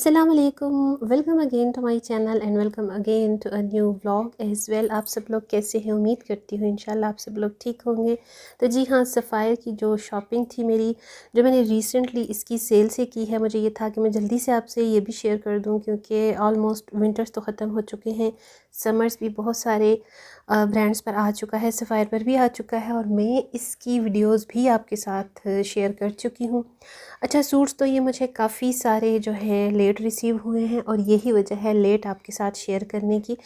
अस्सलामुअलैकुम, welcome again to my channel and welcome again to a new vlog as well. आप सब लोग कैसे हैं? उम्मीद करती हूँ इंशाल्लाह आप सब लोग ठीक होंगे। तो जी हाँ, सफ़ायर की जो शॉपिंग थी मेरी, जो मैंने रिसेंटली इसकी सेल से की है, मुझे ये था कि मैं जल्दी से आपसे ये भी शेयर कर दूँ क्योंकि ऑलमोस्ट विंटर्स तो ख़त्म हो चुके हैं, समर्स भी बहुत सारे ब्रांड्स पर आ चुका है, सफ़ायर पर भी आ चुका है और मैं इसकी वीडियोज़ भी आपके साथ शेयर कर चुकी हूँ। अच्छा, सूट्स तो ये मुझे काफ़ी सारे जो हैं लेट रिसीव हुए हैं और यही वजह है लेट आपके साथ शेयर करने की।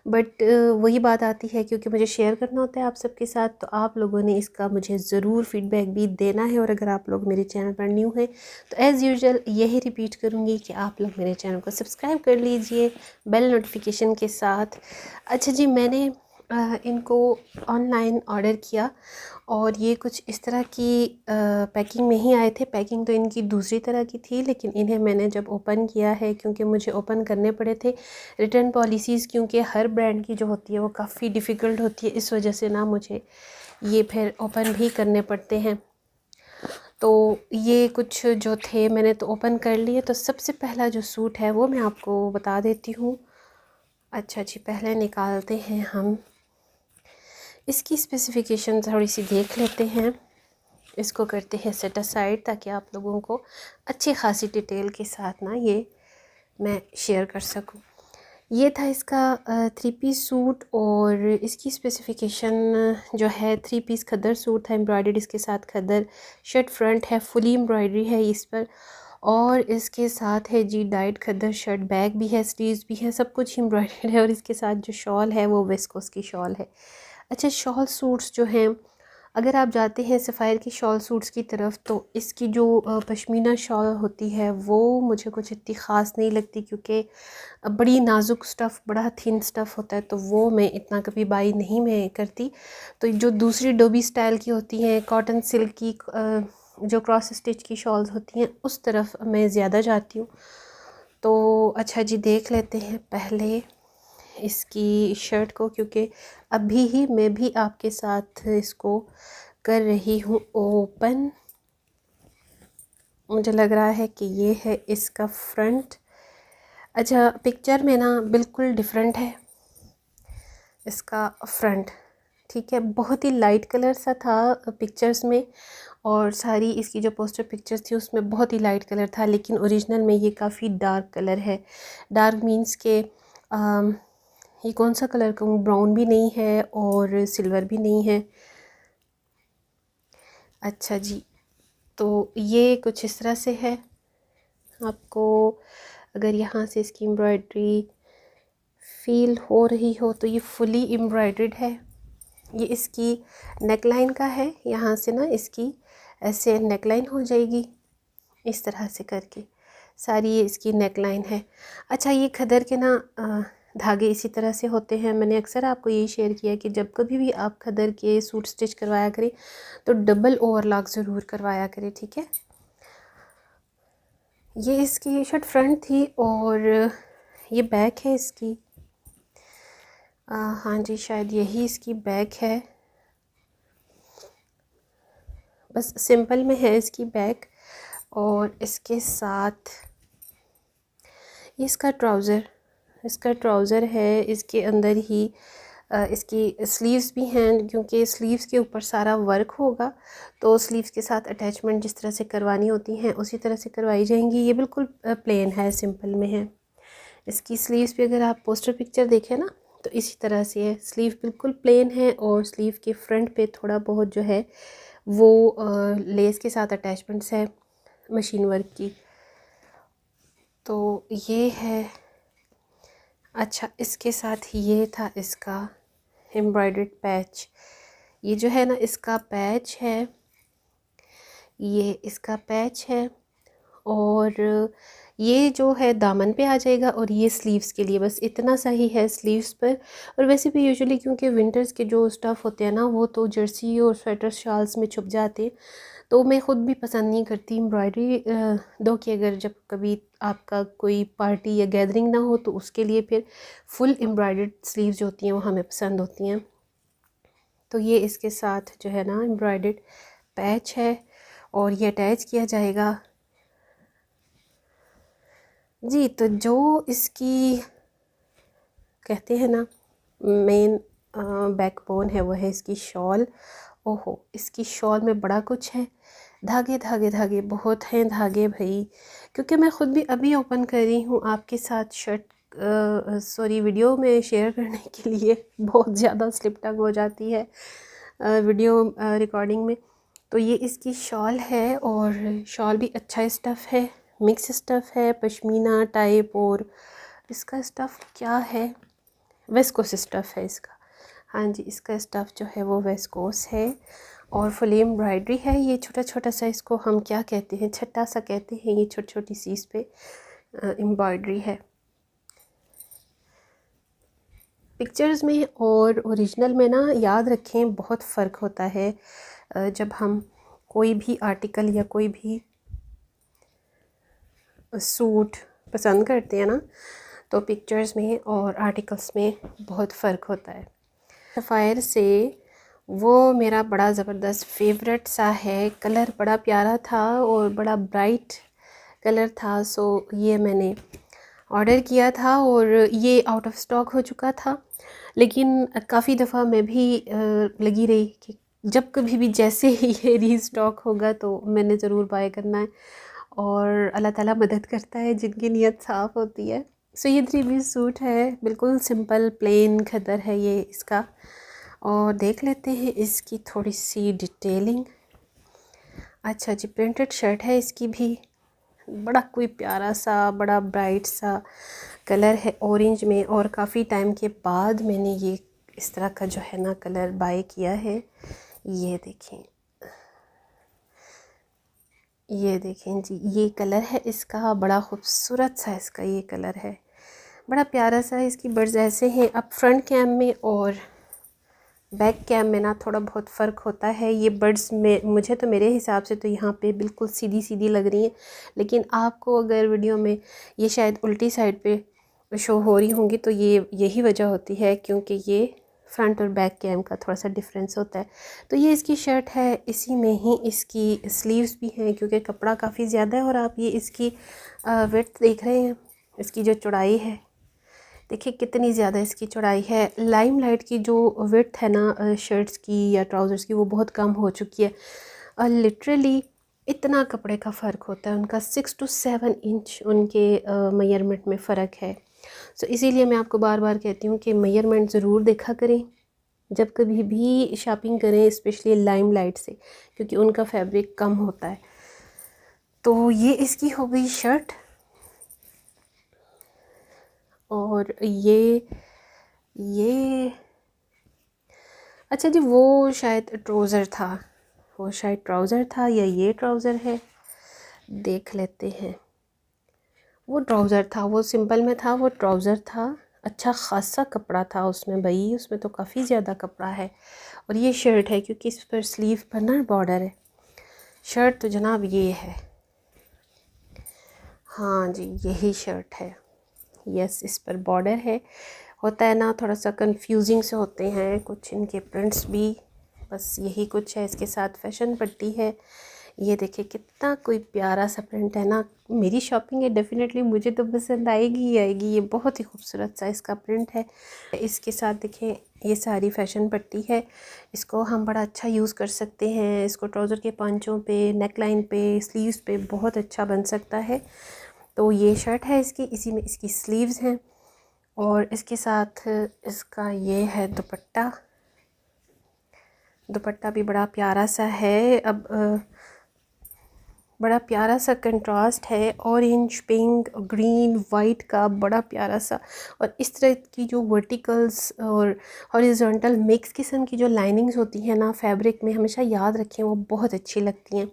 बट वही बात आती है, क्योंकि मुझे शेयर करना होता है आप सबके साथ, तो आप लोगों ने इसका मुझे ज़रूर फीडबैक भी देना है। और अगर आप लोग मेरे चैनल पर न्यू हैं तो एज़ यूजुअल यही रिपीट करूँगी कि आप लोग मेरे चैनल को सब्सक्राइब कर लीजिए बेल नोटिफिकेशन के साथ। अच्छा जी, मैंने इनको ऑनलाइन ऑर्डर किया और ये कुछ इस तरह की पैकिंग में ही आए थे। पैकिंग तो इनकी दूसरी तरह की थी, लेकिन इन्हें मैंने जब ओपन किया है, क्योंकि मुझे ओपन करने पड़े थे रिटर्न पॉलिसीज़, क्योंकि हर ब्रांड की जो होती है वो काफ़ी डिफ़िकल्ट होती है, इस वजह से ना मुझे ये फिर ओपन भी करने पड़ते हैं। तो ये कुछ जो थे मैंने तो ओपन कर लिए। तो सबसे पहला जो सूट है वो मैं आपको बता देती हूँ। अच्छा जी, पहले निकालते हैं हम इसकी स्पेसिफ़िकेशन, थोड़ी सी देख लेते हैं। इसको करते हैं सेट असाइड ताकि आप लोगों को अच्छी खासी डिटेल के साथ ना ये मैं शेयर कर सकूं। ये था इसका 3 पीस सूट और इसकी स्पेसिफ़िकेशन जो है 3 पीस खद्दर सूट था, एम्ब्रॉयडर्ड इसके साथ खद्दर शर्ट फ्रंट है, फुली एम्ब्रॉयडरी है इस पर। और इसके साथ है जी डाइट खद्दर शर्ट, बैक भी है, स्लीव्स भी है, सब कुछ एम्ब्रॉयडर्ड है। और इसके साथ जो शॉल है वो विस्कोस की शॉल है। अच्छा, शॉल सूट्स जो हैं, अगर आप जाते हैं सफ़ायर की शॉल सूट्स की तरफ तो इसकी जो पश्मीना शॉल होती है वो मुझे कुछ इतनी ख़ास नहीं लगती, क्योंकि बड़ी नाजुक स्टफ़, बड़ा थिन स्टफ़ होता है, तो वो मैं इतना कभी बाई नहीं मैं करती। तो जो दूसरी डोबी स्टाइल की होती हैं, कॉटन सिल्क की जो क्रॉस स्टिच की शॉल्स होती हैं, उस तरफ मैं ज़्यादा जाती हूँ। तो अच्छा जी, देख लेते हैं पहले इसकी शर्ट को, क्योंकि अभी ही मैं भी आपके साथ इसको कर रही हूँ ओपन। मुझे लग रहा है कि ये है इसका फ्रंट। अच्छा, पिक्चर में ना बिल्कुल डिफरेंट है इसका फ्रंट, ठीक है, बहुत ही लाइट कलर सा था पिक्चर्स में, और सारी इसकी जो पोस्टर पिक्चर्स थी उसमें बहुत ही लाइट कलर था, लेकिन ओरिजिनल में ये काफ़ी डार्क कलर है। डार्क मीन्स के ये कौन सा कलर कहूँ, ब्राउन भी नहीं है और सिल्वर भी नहीं है। अच्छा जी, तो ये कुछ इस तरह से है। आपको अगर यहाँ से इसकी एम्ब्रॉयडरी फील हो रही हो तो ये फुली एम्ब्रॉयडर्ड है। ये इसकी नेकलाइन का है, यहाँ से ना इसकी ऐसे नेकलाइन हो जाएगी इस तरह से करके, सारी ये इसकी नेकलाइन है। अच्छा, ये खदर के ना धागे इसी तरह से होते हैं। मैंने अक्सर आपको यही शेयर किया कि जब कभी भी आप खदर के सूट स्टिच करवाया करें तो डबल ओवरलॉक ज़रूर करवाया करें, ठीक है। ये इसकी शर्ट फ्रंट थी और ये बैक है इसकी। हाँ जी, शायद यही इसकी बैक है, बस सिंपल में है इसकी बैक। और इसके साथ ये इसका ट्राउज़र है, इसके अंदर ही इसकी स्लीव्स भी हैं, क्योंकि स्लीव्स के ऊपर सारा वर्क होगा तो स्लीव्स के साथ अटैचमेंट जिस तरह से करवानी होती हैं उसी तरह से करवाई जाएंगी। ये बिल्कुल प्लेन है, सिंपल में है। इसकी स्लीव्स पे अगर आप पोस्टर पिक्चर देखें ना तो इसी तरह से है, स्लीव बिल्कुल प्लेन है और स्लीव के फ्रंट पे थोड़ा बहुत जो है वो लेस के साथ अटैचमेंट्स है मशीन वर्क की। तो ये है। अच्छा, इसके साथ ये था इसका एम्ब्रॉयडर्ड पैच। ये जो है ना इसका पैच है, ये इसका पैच है और ये जो है दामन पे आ जाएगा और ये स्लीव्स के लिए, बस इतना सा ही है स्लीव्स पर। और वैसे भी यूजुअली क्योंकि विंटर्स के जो स्टफ़ होते हैं ना वो तो जर्सी और स्वेटर शॉल्स में छुप जाते हैं, तो मैं ख़ुद भी पसंद नहीं करती एम्ब्रॉयडरी, दो कि अगर जब कभी आपका कोई पार्टी या गैदरिंग ना हो तो उसके लिए फिर फुल एम्ब्रॉयडर्ड स्लीव्स जो होती हैं वो हमें पसंद होती हैं। तो ये इसके साथ जो है ना एम्ब्रॉयडर्ड पैच है और ये अटैच किया जाएगा जी, तो जो इसकी कहते हैं ना मेन बैकबोन है वो है इसकी शॉल। ओहो, इसकी शॉल में बड़ा कुछ है, धागे धागे धागे बहुत हैं धागे भाई, क्योंकि मैं ख़ुद भी अभी ओपन कर रही हूँ आपके साथ शर्ट सॉरी वीडियो में शेयर करने के लिए। बहुत ज़्यादा स्लिप टंग हो जाती है वीडियो रिकॉर्डिंग में। तो ये इसकी शॉल है और शॉल भी अच्छा स्टफ़ है, मिक्स स्टफ़ है, पश्मीना टाइप, और इसका स्टफ़ क्या है, वेस्कोस स्टफ़ है इसका। हाँ जी, इसका स्टफ़ जो है वो वेस्कोस है और फुल एम्ब्रॉयडरी है। ये छोटा छोटा सा, इसको हम क्या कहते हैं, छट्टा सा कहते हैं। ये छोटी छोटी सी इस पे एम्ब्रॉयडरी है। पिक्चर्स में और ओरिजिनल में ना याद रखें बहुत फ़र्क होता है। जब हम कोई भी आर्टिकल या कोई भी सूट पसंद करते हैं ना, तो पिक्चर्स में और आर्टिकल्स में बहुत फ़र्क होता है। सफ़ायर से वो मेरा बड़ा ज़बरदस्त फेवरेट सा है। कलर बड़ा प्यारा था और बड़ा ब्राइट कलर था। सो ये मैंने ऑर्डर किया था और ये आउट ऑफ स्टॉक हो चुका था। लेकिन काफ़ी दफ़ा मैं भी लगी रही कि जब कभी भी जैसे ही ये रीस्टॉक होगा तो मैंने ज़रूर बाय करना है। और अल्लाह ताला मदद करता है जिनकी नीयत साफ़ होती है। सो ये 3 पीस सूट है, बिल्कुल सिंपल प्लेन खद्दर है ये इसका। और देख लेते हैं इसकी थोड़ी सी डिटेलिंग। अच्छा जी, प्रिंटेड शर्ट है इसकी भी। बड़ा कोई प्यारा सा, बड़ा ब्राइट सा कलर है ऑरेंज में, और काफ़ी टाइम के बाद मैंने ये इस तरह का जो है ना कलर बाय किया है। ये देखें, ये देखें जी, ये कलर है इसका। बड़ा खूबसूरत सा इसका ये कलर है, बड़ा प्यारा सा। इसकी बर्ड्स ऐसे हैं। अब फ्रंट कैम में और बैक कैम में ना थोड़ा बहुत फ़र्क होता है। ये बर्ड्स में मुझे तो मेरे हिसाब से तो यहाँ पे बिल्कुल सीधी सीधी लग रही हैं, लेकिन आपको अगर वीडियो में ये शायद उल्टी साइड पे शो हो रही होंगी तो ये यही वजह होती है, क्योंकि ये फ्रंट और बैक कैम का थोड़ा सा डिफरेंस होता है। तो ये इसकी शर्ट है, इसी में ही इसकी स्लीव्स भी हैं, क्योंकि कपड़ा काफ़ी ज़्यादा है। और आप ये इसकी विड्थ देख रहे हैं, इसकी जो चौड़ाई है, देखिए कितनी ज़्यादा इसकी चौड़ाई है। लाइमलाइट की जो विड्थ है ना शर्ट्स की या ट्राउज़र्स की, वो बहुत कम हो चुकी है। लिटरली इतना कपड़े का फ़र्क होता है उनका, 6 to 7 इंच उनके मेजरमेंट में फ़र्क है। सो इसीलिए मैं आपको बार बार कहती हूँ कि मेजरमेंट ज़रूर देखा करें जब कभी भी शॉपिंग करें, स्पेशली लाइमलाइट से, क्योंकि उनका फैब्रिक कम होता है। तो ये इसकी हो गई शर्ट। और ये अच्छा जी, वो शायद ट्राउज़र था, वो शायद ट्राउज़र था या ये ट्राउज़र है, देख लेते हैं। वो ट्राउज़र था, वो सिंपल में था, वो ट्राउज़र था। अच्छा ख़ासा कपड़ा था उसमें भाई, उसमें तो काफ़ी ज़्यादा कपड़ा है। और ये शर्ट है, क्योंकि इस पर स्लीव पर ना बॉर्डर है। शर्ट तो जनाब ये है, हाँ जी यही शर्ट है। यस, इस पर बॉर्डर है। होता है ना थोड़ा सा कंफ्यूजिंग से होते हैं कुछ इनके प्रिंट्स भी, बस यही कुछ है। इसके साथ फैशन पट्टी है। ये देखिए कितना कोई प्यारा सा प्रिंट है ना। मेरी शॉपिंग है, डेफिनेटली मुझे तो पसंद आएगी ही आएगी। ये बहुत ही खूबसूरत सा इसका प्रिंट है। इसके साथ देखें, ये सारी फैशन पट्टी है। इसको हम बड़ा अच्छा यूज़ कर सकते हैं। इसको ट्राउज़र के पांचों पे, नेक लाइन पे, स्लीव्स पे बहुत अच्छा बन सकता है। तो ये शर्ट है इसकी, इसी में इसकी स्लीव्स हैं। और इसके साथ इसका ये है दुपट्टा। दुपट्टा भी बड़ा प्यारा सा है। अब बड़ा प्यारा सा कंट्रास्ट है, ऑरेंज, पिंक, ग्रीन, वाइट का बड़ा प्यारा सा। और इस तरह की जो वर्टिकल्स और हॉरिजॉन्टल मिक्स किस्म की जो लाइनिंग्स होती हैं ना फैब्रिक में, हमेशा याद रखें, वो बहुत अच्छी लगती हैं।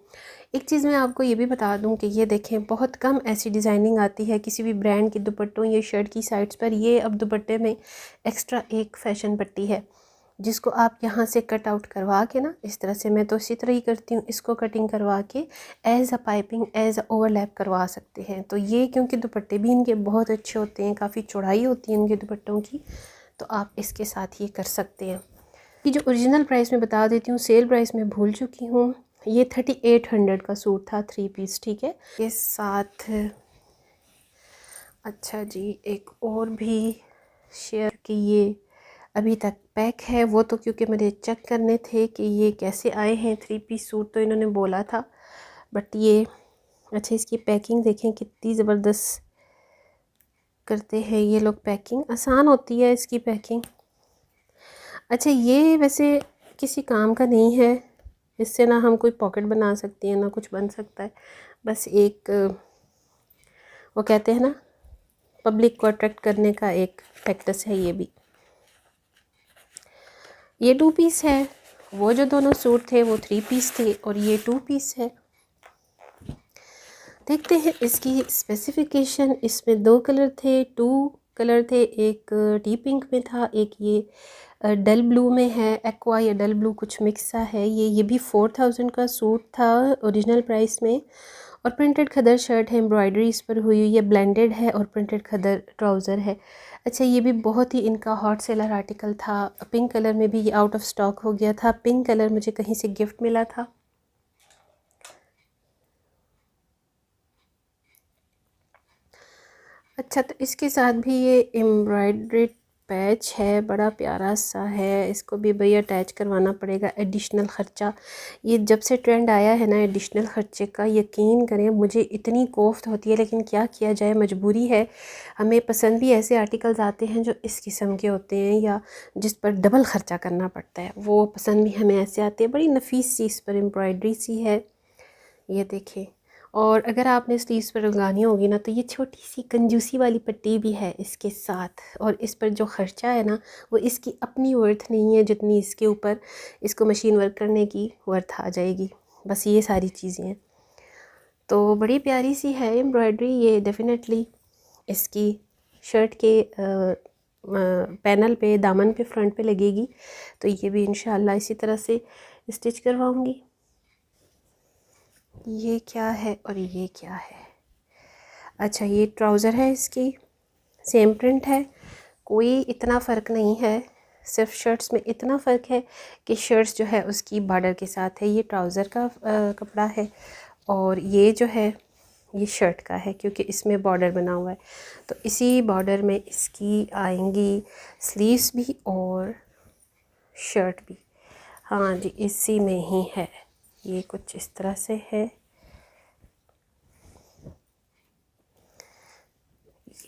एक चीज़ मैं आपको ये भी बता दूं कि ये देखें, बहुत कम ऐसी डिज़ाइनिंग आती है किसी भी ब्रांड के दुपट्टों या शर्ट की साइड्स पर। ये अब दुपट्टे में एक्स्ट्रा एक फैशन पट्टी है, जिसको आप यहाँ से कट आउट करवा के ना, इस तरह से, मैं तो इसी तरह ही करती हूँ, इसको कटिंग करवा के as a piping, as a overlap करवा सकते हैं। तो ये क्योंकि दुपट्टे भी इनके बहुत अच्छे होते हैं, काफ़ी चौड़ाई होती है इनके दुपट्टों की, तो आप इसके साथ ये कर सकते हैं। कि जो ओरिजिनल प्राइस में बता देती हूँ, सेल प्राइस में भूल चुकी हूँ। ये 3800 का सूट था, 3 पीस, ठीक है। ये साथ अच्छा जी, एक और भी शेयर कि ये अभी तक पैक है, वो तो क्योंकि मुझे चेक करने थे कि ये कैसे आए हैं। 3 पीस सूट तो इन्होंने बोला था, बट ये अच्छा इसकी पैकिंग देखें कितनी ज़बरदस्त करते हैं ये लोग। पैकिंग आसान होती है इसकी पैकिंग। अच्छा ये वैसे किसी काम का नहीं है, इससे ना हम कोई पॉकेट बना सकते हैं ना कुछ बन सकता है। बस एक वो कहते हैं ना पब्लिक को अट्रैक्ट करने का एक फैक्टस है ये भी। ये 2 पीस है, वो जो दोनों सूट थे वो 3 पीस थे और ये 2 पीस है। देखते हैं इसकी स्पेसिफिकेशन। इसमें 2 कलर थे, 2 कलर थे, एक डी पिंक में था, एक ये डल ब्लू में है, एक्वा या डल ब्लू कुछ मिक्स सा है। ये भी 4000 का सूट था ओरिजिनल प्राइस में। और प्रिंटेड खदर शर्ट है, एम्ब्रॉयडरी इस पर हुई हुई है, ब्लेंडेड है और प्रिंटेड खदर ट्राउज़र है। अच्छा ये भी बहुत ही इनका हॉट सेलर आर्टिकल था। पिंक कलर में भी ये आउट ऑफ स्टॉक हो गया था। पिंक कलर मुझे कहीं से गिफ्ट मिला था। अच्छा तो इसके साथ भी ये एम्ब्रॉयड्री पैच है, बड़ा प्यारा सा है। इसको भी भैया अटैच करवाना पड़ेगा, एडिशनल ख़र्चा। ये जब से ट्रेंड आया है ना एडिशनल ख़र्चे का, यकीन करें मुझे इतनी कोफ्त होती है, लेकिन क्या किया जाए, मजबूरी है। हमें पसंद भी ऐसे आर्टिकल्स आते हैं जो इस किस्म के होते हैं या जिस पर डबल ख़र्चा करना पड़ता है, वो पसंद भी हमें ऐसे आते हैं। बड़ी नफीस सी इस पर एम्ब्रॉयड्री सी है, ये देखिए। और अगर आपने स्लीव्स पर लगानी होगी ना तो ये छोटी सी कंजूसी वाली पट्टी भी है इसके साथ। और इस पर जो ख़र्चा है ना वो इसकी अपनी वर्थ नहीं है जितनी इसके ऊपर इसको मशीन वर्क करने की वर्थ आ जाएगी। बस ये सारी चीज़ें हैं। तो बड़ी प्यारी सी है एम्ब्रॉयडरी। ये डेफिनेटली इसकी शर्ट के पैनल पे, दामन पे, फ्रंट पे लगेगी। तो ये भी इंशाल्लाह इसी तरह से स्टिच करवाऊँगी। ये क्या है और ये क्या है? अच्छा ये ट्राउज़र है, इसकी सेम प्रिंट है, कोई इतना फ़र्क नहीं है। सिर्फ शर्ट्स में इतना फ़र्क है कि शर्ट्स जो है उसकी बॉर्डर के साथ है, ये ट्राउज़र का कपड़ा है और ये जो है ये शर्ट का है क्योंकि इसमें बॉर्डर बना हुआ है। तो इसी बॉर्डर में इसकी आएंगी स्लीव्स भी और शर्ट भी। हाँ जी इसी में ही है। ये कुछ इस तरह से है।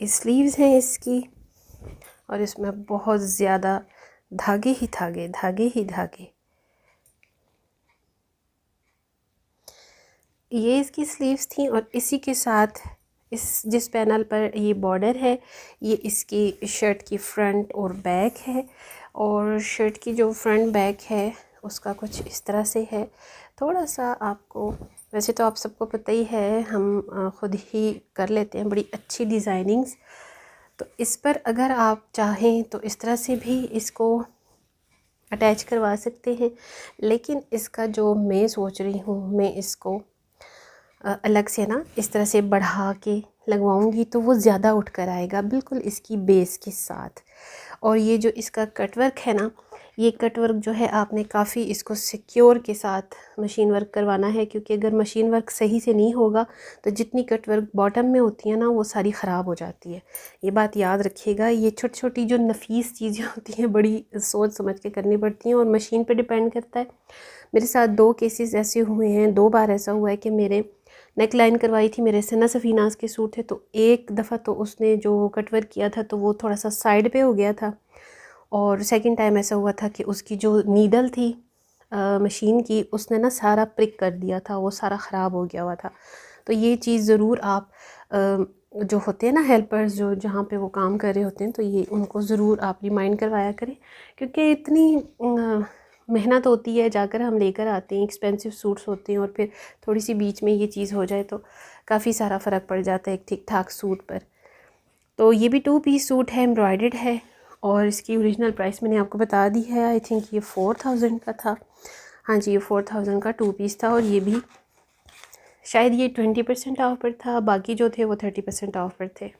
ये स्लीव्स हैं इसकी और इसमें बहुत ज़्यादा धागे ही धागे, धागे ही धागे। ये इसकी स्लीव्स थी और इसी के साथ इस जिस पैनल पर ये बॉर्डर है ये इसकी शर्ट की फ्रंट और बैक है। और शर्ट की जो फ्रंट बैक है उसका कुछ इस तरह से है। थोड़ा सा आपको, वैसे तो आप सबको पता ही है, हम ख़ुद ही कर लेते हैं बड़ी अच्छी डिज़ाइनिंग्स। तो इस पर अगर आप चाहें तो इस तरह से भी इसको अटैच करवा सकते हैं, लेकिन इसका जो मैं सोच रही हूँ मैं इसको अलग से ना इस तरह से बढ़ा के लगवाऊंगी तो वो ज़्यादा उठ कर आएगा बिल्कुल इसकी बेस के साथ। और ये जो इसका कटवर्क है ना, ये कटवर्क जो है आपने काफ़ी इसको सिक्योर के साथ मशीन वर्क करवाना है, क्योंकि अगर मशीन वर्क सही से नहीं होगा तो जितनी कटवर्क बॉटम में होती है ना वो सारी ख़राब हो जाती है। ये बात याद रखिएगा। ये छोटी छोटी जो नफीस चीज़ें होती हैं बड़ी सोच समझ के करनी पड़ती हैं और मशीन पर डिपेंड करता है। मेरे साथ 2 केसेस ऐसे हुए हैं, 2 बार ऐसा हुआ है कि मेरे नेक लाइन करवाई थी, मेरे सना सफ़ीनाज के सूट थे, तो एक दफ़ा तो उसने जो कटवर्क किया था तो वो थोड़ा सा साइड पे हो गया था। और सेकंड टाइम ऐसा हुआ था कि उसकी जो नीडल थी मशीन की, उसने ना सारा प्रिक कर दिया था, वो सारा ख़राब हो गया हुआ था। तो ये चीज़ ज़रूर आप जो होते हैं ना हेल्पर्स जो जहाँ पे वो काम कर रहे होते हैं, तो ये उनको ज़रूर आप रिमाइंड करवाया करें, क्योंकि इतनी मेहनत होती है, जाकर हम लेकर आते हैं, एक्सपेंसिव सूट्स होते हैं और फिर थोड़ी सी बीच में ये चीज़ हो जाए तो काफ़ी सारा फ़र्क पड़ जाता है एक ठीक ठाक सूट पर। तो ये भी 2 पीस सूट है, एम्ब्रॉयडर्ड है और इसकी ओरिजिनल प्राइस मैंने आपको बता दी है। आई थिंक ये 4000 का था। हाँ जी ये 4000 का 2 पीस था और ये भी शायद ये 20% ऑफ पर था, बाकी जो थे वो 30% ऑफ पर थे।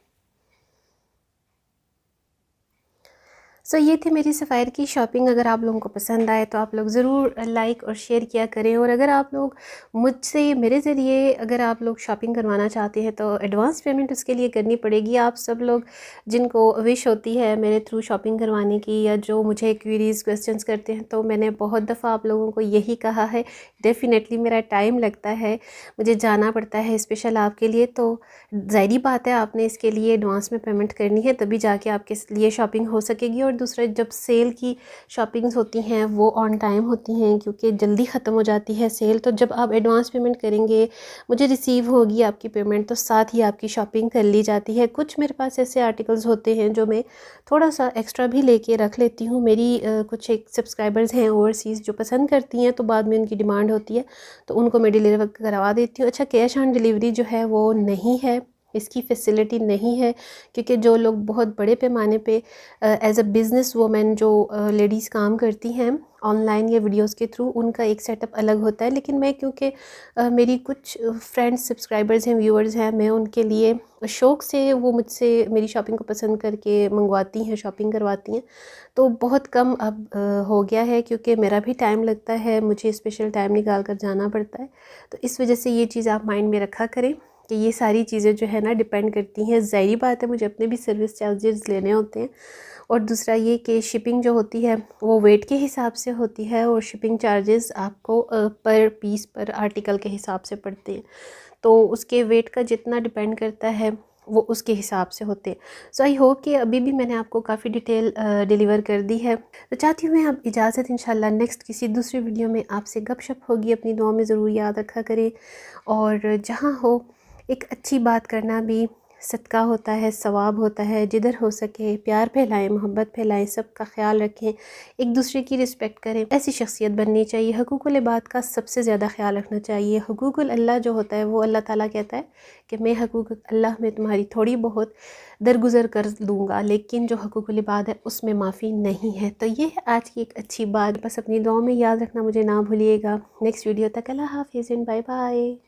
ये थी मेरी सफ़ायर की शॉपिंग। अगर आप लोगों को पसंद आए तो आप लोग ज़रूर लाइक और शेयर किया करें। और अगर आप लोग मुझसे मेरे ज़रिए अगर आप लोग शॉपिंग करवाना चाहते हैं तो एडवांस पेमेंट उसके लिए करनी पड़ेगी। आप सब लोग जिनको विश होती है मेरे थ्रू शॉपिंग करवाने की, या जो मुझे क्वेरीज़ क्वेश्चंस करते हैं, तो मैंने बहुत दफ़ा आप लोगों को यही कहा है, डेफ़िनेटली मेरा टाइम लगता है, मुझे जाना पड़ता है स्पेशल आपके लिए। तो ज़ाहिरी बात है आपने इसके लिए एडवांस में पेमेंट करनी है, तभी जाके आपके लिए शॉपिंग हो सकेगी। और दूसरा, जब सेल की शॉपिंग्स होती हैं वो ऑन टाइम होती हैं, क्योंकि जल्दी ख़त्म हो जाती है सेल। तो जब आप एडवांस पेमेंट करेंगे, मुझे रिसीव होगी आपकी पेमेंट, तो साथ ही आपकी शॉपिंग कर ली जाती है। कुछ मेरे पास ऐसे आर्टिकल्स होते हैं जो मैं थोड़ा सा एक्स्ट्रा भी लेके रख लेती हूँ। मेरी कुछ एक सब्सक्राइबर्स हैं ओवरसीज़ जो पसंद करती हैं, तो बाद में उनकी डिमांड होती है तो उनको मैं डिलीवर करवा देती हूँ। अच्छा, कैश ऑन डिलीवरी जो है वो नहीं है, इसकी फैसिलिटी नहीं है, क्योंकि जो लोग बहुत बड़े पैमाने पे एज अ बिज़नेस वूमेन जो लेडीज़ काम करती हैं ऑनलाइन या वीडियोस के थ्रू, उनका एक सेटअप अलग होता है। लेकिन मैं, क्योंकि मेरी कुछ फ्रेंड्स सब्सक्राइबर्स हैं, व्यूअर्स हैं, मैं उनके लिए शौक़ से वो मुझसे मेरी शॉपिंग को पसंद करके मंगवाती हैं, शॉपिंग करवाती हैं। तो बहुत कम अब हो गया है, क्योंकि मेरा भी टाइम लगता है, मुझे स्पेशल टाइम निकाल कर जाना पड़ता है। तो इस वजह से ये चीज़ आप माइंड में रखा करें कि ये सारी चीज़ें जो है ना डिपेंड करती हैं। ज़ाहिरी बात है मुझे अपने भी सर्विस चार्जेस लेने होते हैं। और दूसरा ये कि शिपिंग जो होती है वो वेट के हिसाब से होती है, और शिपिंग चार्जेस आपको पर पीस पर आर्टिकल के हिसाब से पड़ते हैं। तो उसके वेट का जितना डिपेंड करता है वो उसके हिसाब से होते हैं। सो आई होप कि अभी भी मैंने आपको काफ़ी डिटेल डिलीवर कर दी है। तो चाहती हूँ मैं अब इजाज़त, इंशाल्लाह नेक्स्ट किसी दूसरी वीडियो में आपसे गपशप होगी। अपनी दुआ में ज़रूर याद रखा करें। और जहाँ हो, एक अच्छी बात करना भी सदका होता है, सवाब होता है। जिधर हो सके प्यार फैलाएं, मोहब्बत फैलाएं, सबका ख्याल रखें, एक दूसरे की रिस्पेक्ट करें। ऐसी शख्सियत बननी चाहिए। हुकूकुल इबाद का सबसे ज़्यादा ख्याल रखना चाहिए। हुकूकुल अल्लाह जो होता है वो अल्लाह ताला कहता है कि मैं हुकूकुल अल्लाह में तुम्हारी थोड़ी बहुत दरगुजर कर दूँगा, लेकिन जो हुकूकुल इबाद है उसमें माफ़ी नहीं है। तो ये है आज की एक अच्छी बात। बस अपनी दुआ में याद रखना मुझे ना भूलिएगा। नेक्स्ट वीडियो तक अल्लाह हाफ़िज़ एंड बाय बाय।